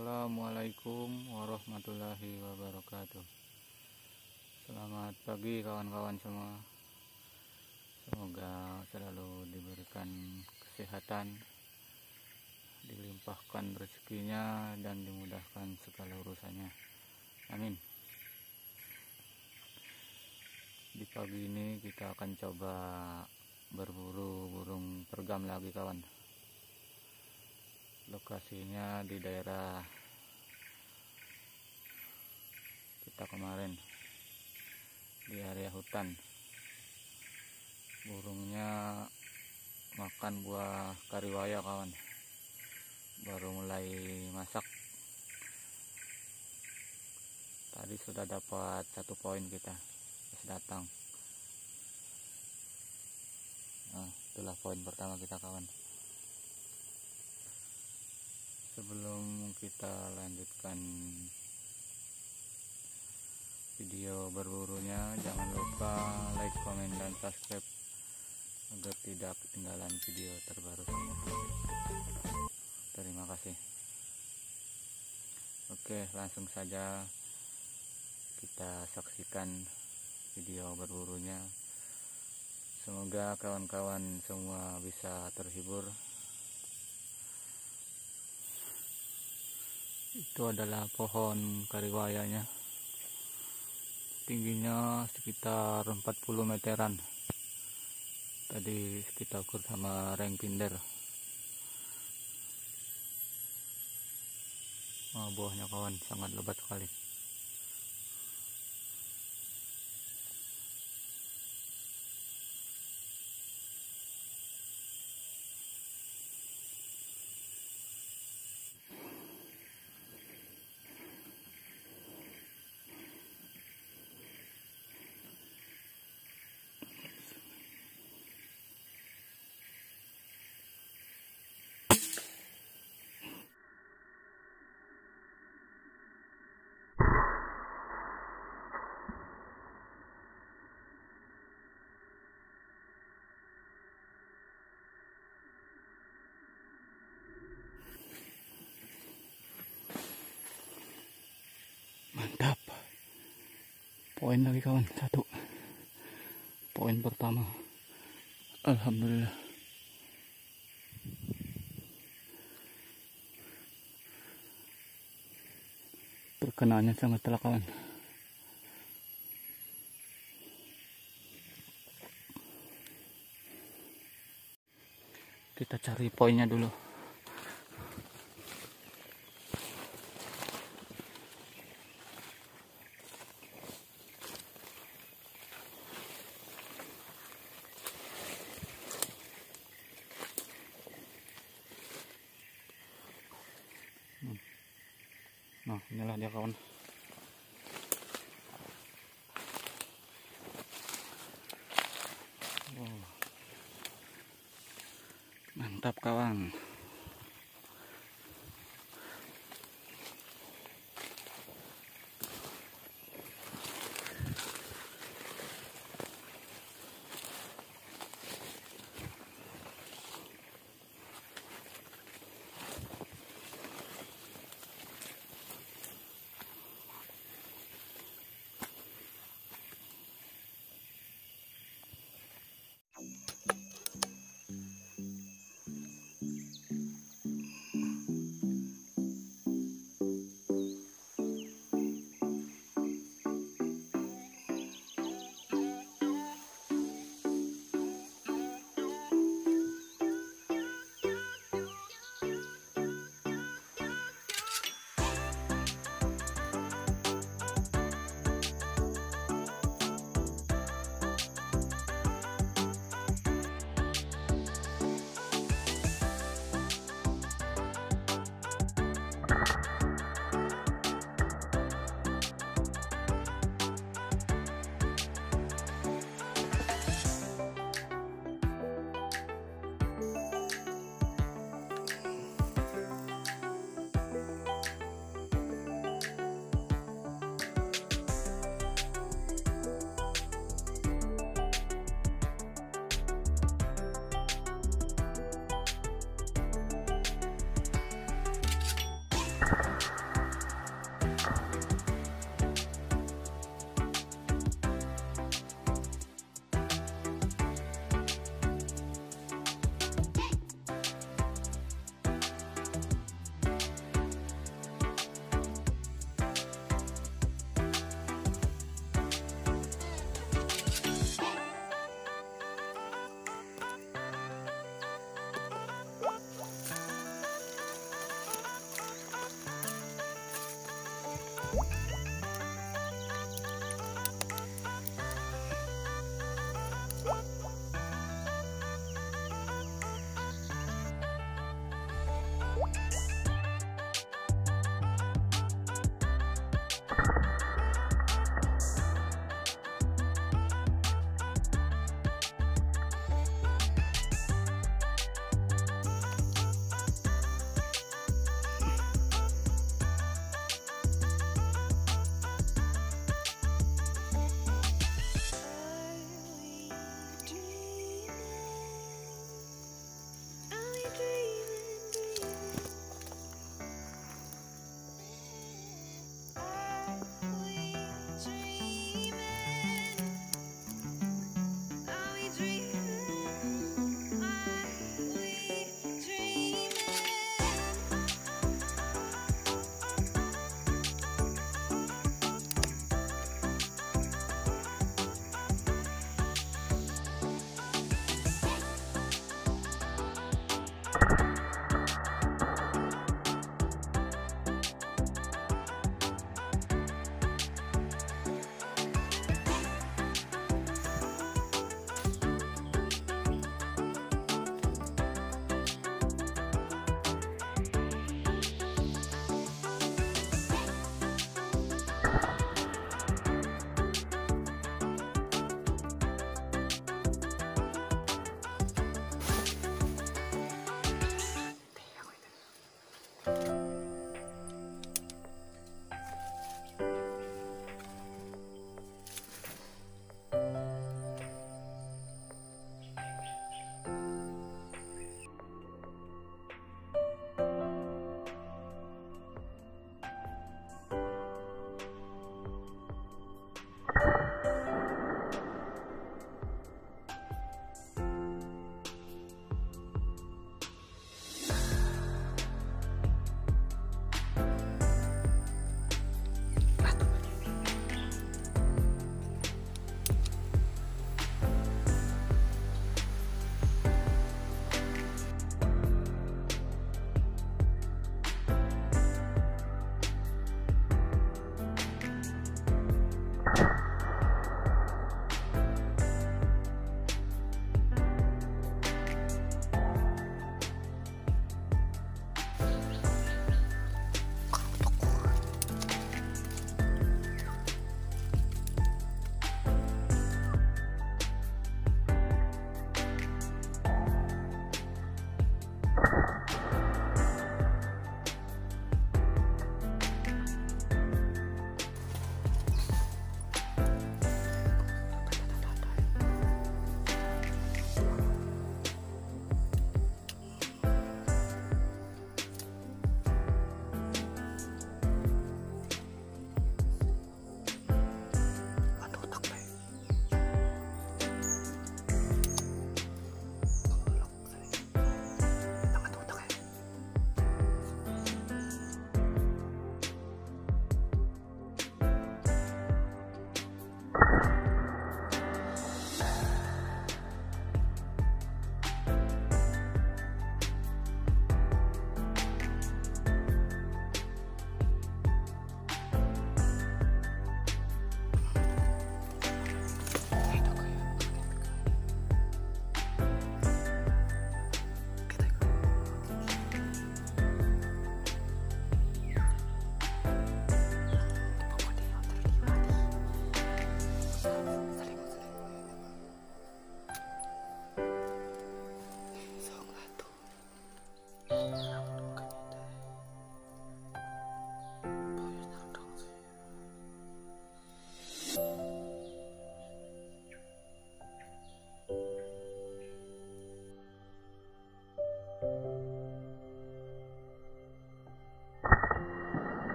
Assalamualaikum warahmatullahi wabarakatuh. Selamat pagi kawan-kawan semua. Semoga selalu diberikan kesehatan, dilimpahkan rezekinya, dan dimudahkan segala urusannya. Amin. Di pagi ini kita akan coba berburu burung pergam lagi kawan. Lokasinya di daerah kita kemarin, di area hutan. Burungnya makan buah kariwaya kawan, baru mulai masak. Tadi sudah dapat 1 poin kita pas datang. Nah, itulah poin pertama kita kawan. Sebelum kita lanjutkan video berburunya, jangan lupa like, komen, dan subscribe agar tidak ketinggalan video terbaru saya. Terima kasih. Oke, langsung saja kita saksikan video berburunya. Semoga kawan-kawan semua bisa terhibur. Itu adalah pohon kariwayanya, tingginya sekitar 40 meteran. Tadi kita ukur sama ring pinder. Buahnya kawan sangat lebat sekali. Mantap. Poin lagi kawan, 1. Poin pertama. Alhamdulillah. Perkenaannya sangat telak kawan. Kita cari poinnya dulu. Nah, inilah dia kawan. Mantap kawan.